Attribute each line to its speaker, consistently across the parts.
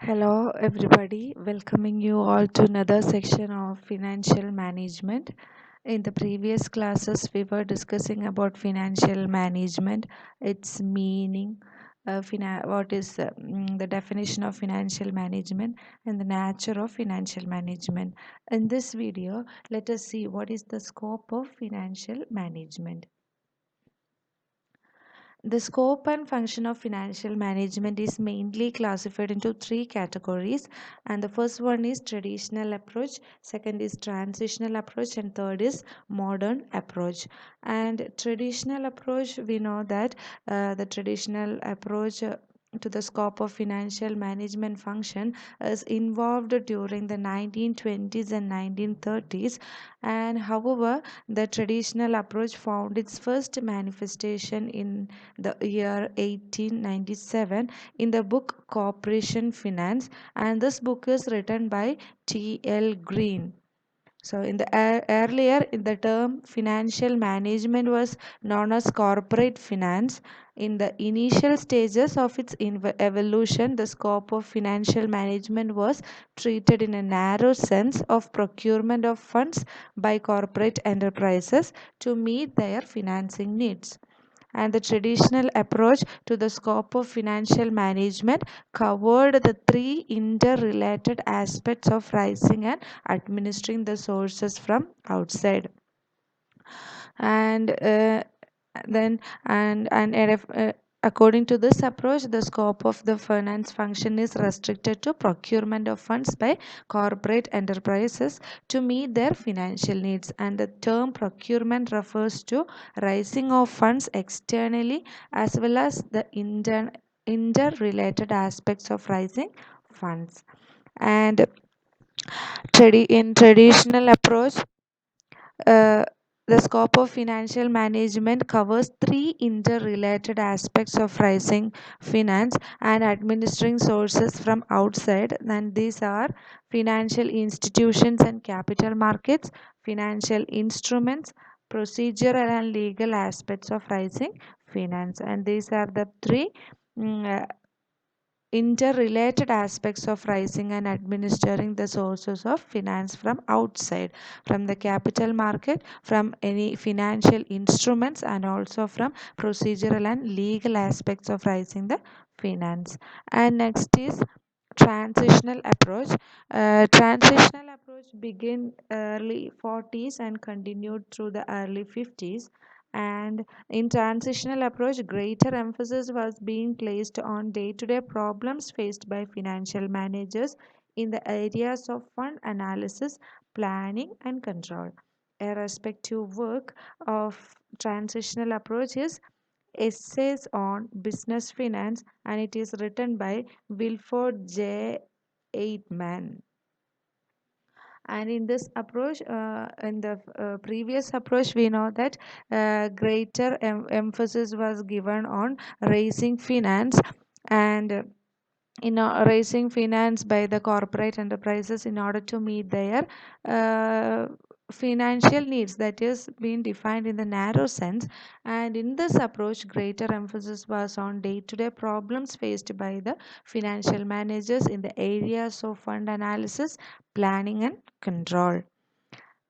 Speaker 1: Hello, everybody. Welcoming you all to another section of financial management. In the previous classes, we were discussing about financial management, its meaning, what is the definition of financial management, and the nature of financial management. In this video, let us see what is the scope of financial management. The scope and function of financial management is mainly classified into three categories, and the first one is traditional approach, second is transitional approach, and third is modern approach. And traditional approach, we know that the traditional approach to the scope of financial management function is involved during the 1920s and 1930s, and however the traditional approach found its first manifestation in the year 1897 in the book Corporation Finance, and this book is written by T.L. Green. So, in the earlier, in the term financial management was known as corporate finance. In the initial stages of its evolution, the scope of financial management was treated in a narrow sense of procurement of funds by corporate enterprises to meet their financing needs. And the traditional approach to the scope of financial management covered the three interrelated aspects of raising and administering the sources from outside. And then and according to this approach, the scope of the finance function is restricted to procurement of funds by corporate enterprises to meet their financial needs, and the term procurement refers to raising of funds externally as well as the interrelated aspects of raising funds. And in traditional approach, uh, the scope of financial management covers three interrelated aspects of raising finance and administering sources from outside, and these are financial institutions and capital markets, financial instruments, procedural and legal aspects of raising finance. And these are the three mm, interrelated aspects of raising and administering the sources of finance from outside, from the capital market, from any financial instruments, and also from procedural and legal aspects of raising the finance. And next is transitional approach. Transitional approach began early 40s and continued through the early 50s. And in transitional approach, greater emphasis was being placed on day-to-day problems faced by financial managers in the areas of fund analysis, planning, and control. A respective work of transitional approach is Essays on Business Finance, and it is written by Wilford J. Eidman. And in this approach, in the previous approach, we know that greater emphasis was given on raising finance, and raising finance by the corporate enterprises in order to meet their uh, financial needs, that is being defined in the narrow sense. And in this approach, greater emphasis was on day-to-day problems faced by the financial managers in the areas of fund analysis, planning, and control.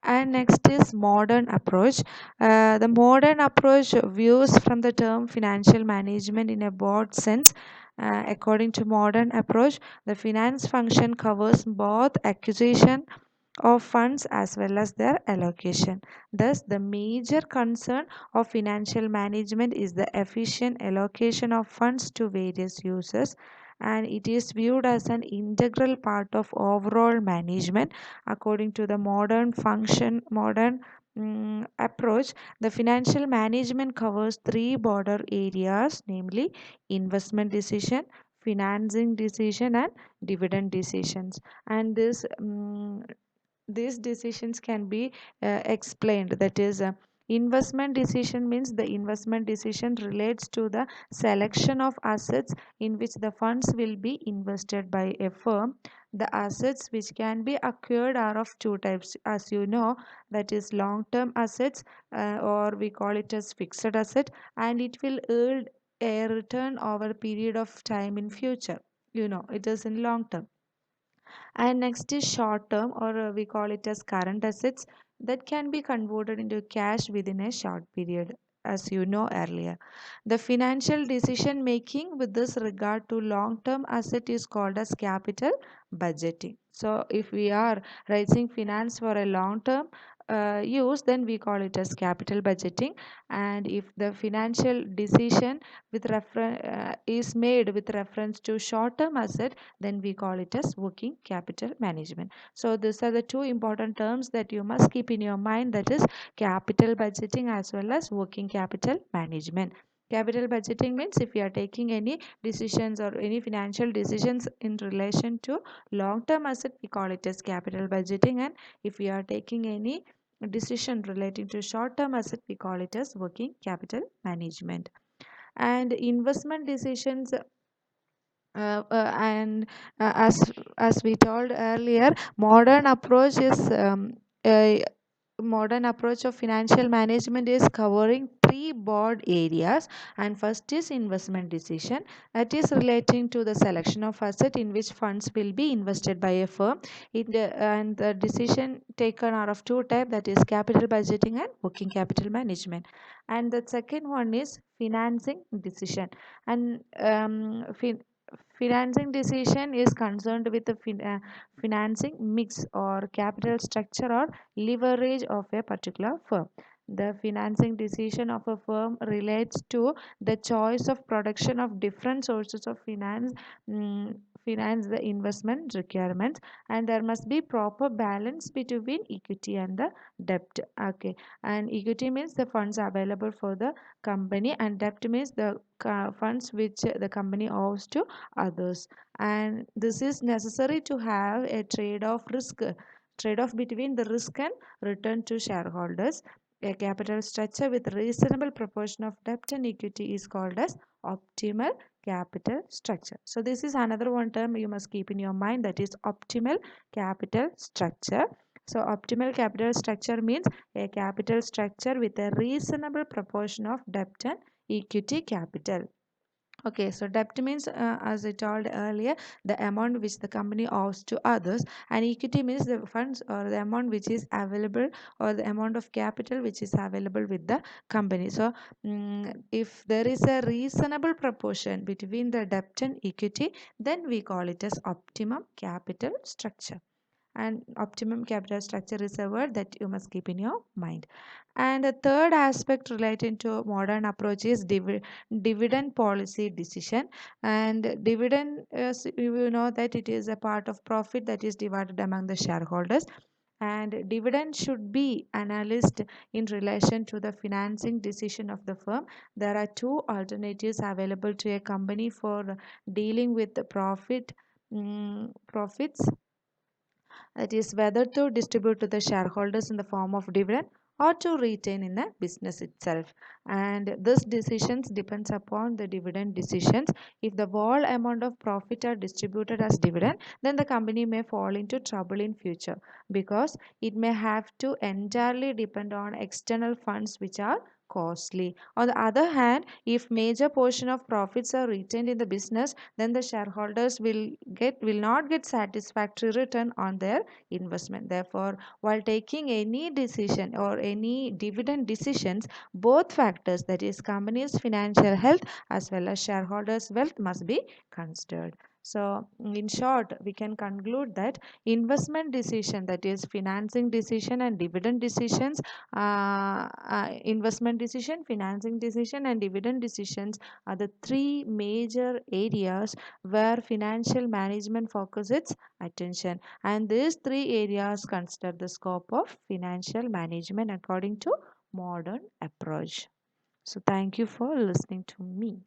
Speaker 1: And next is modern approach. The modern approach views from the term financial management in a broad sense. According to modern approach, the finance function covers both acquisition of funds as well as their allocation. Thus, the major concern of financial management is the efficient allocation of funds to various uses, and it is viewed as an integral part of overall management. According to the modern approach, the financial management covers three broader areas, namely investment decision, financing decision, and dividend decisions. And these decisions can be explained, that is investment decision means the investment decision relates to the selection of assets in which the funds will be invested by a firm. The assets which can be acquired are of two types, as you know, that is long term assets, or we call it as fixed asset, and it will earn a return over a period of time in future. it is in long term. And next is short term, or we call it as current assets that can be converted into cash within a short period, as you know earlier. The financial decision making with this regard to long term asset is called as capital budgeting. So if we are raising finance for a long term use, then we call it as capital budgeting. And if the financial decision is made with reference to short term asset, then we call it as working capital management. So these are the two important terms that you must keep in your mind, that is capital budgeting as well as working capital management. Capital budgeting means if you are taking any decisions or any financial decisions in relation to long term asset, we call it as capital budgeting. And if we are taking any decision relating to short term asset, we call it as working capital management. And investment decisions, and as we told earlier, a modern approach of financial management is covering three broad areas. And first is investment decision, that is relating to the selection of asset in which funds will be invested by a firm. And the decision taken are of two types, that is capital budgeting and working capital management. And the second one is financing decision. And financing decision is concerned with the financing mix or capital structure or leverage of a particular firm. The financing decision of a firm relates to the choice of production of different sources of mm, finance the investment requirements. And there must be proper balance between equity and the debt. Okay. And equity means the funds available for the company, and debt means the funds which the company owes to others. And this is necessary to have a trade off between the risk and return to shareholders. A capital structure with reasonable proportion of debt and equity is called as optimal capital structure. So this is another one term you must keep in your mind, that is optimal capital structure. So optimal capital structure means a capital structure with a reasonable proportion of debt and equity capital. Okay, so debt means, as I told earlier, the amount which the company owes to others, and equity means the funds or the amount which is available, or the amount of capital which is available with the company. So, if there is a reasonable proportion between the debt and equity, then we call it as optimum capital structure. And optimum capital structure is a word that you must keep in your mind. And the third aspect relating to modern approach is dividend policy decision. And dividend is, you know that it is a part of profit that is divided among the shareholders. And dividend should be analyzed in relation to the financing decision of the firm. There are two alternatives available to a company for dealing with the profits, that is whether to distribute to the shareholders in the form of dividend or to retain in the business itself. And this decisions depends upon the dividend decisions. If the whole amount of profit are distributed as dividend, then the company may fall into trouble in future, because it may have to entirely depend on external funds which are costly. On the other hand, if major portion of profits are retained in the business, then the shareholders will not get satisfactory return on their investment. Therefore, while taking any decision or any dividend decisions, both factors, that is company's financial health as well as shareholders wealth, must be considered. So in short, we can conclude that investment decision, that is financing decision and dividend decisions, investment decision, financing decision and dividend decisions are the three major areas where financial management focuses its attention. And these three areas consider the scope of financial management according to modern approach. So thank you for listening to me.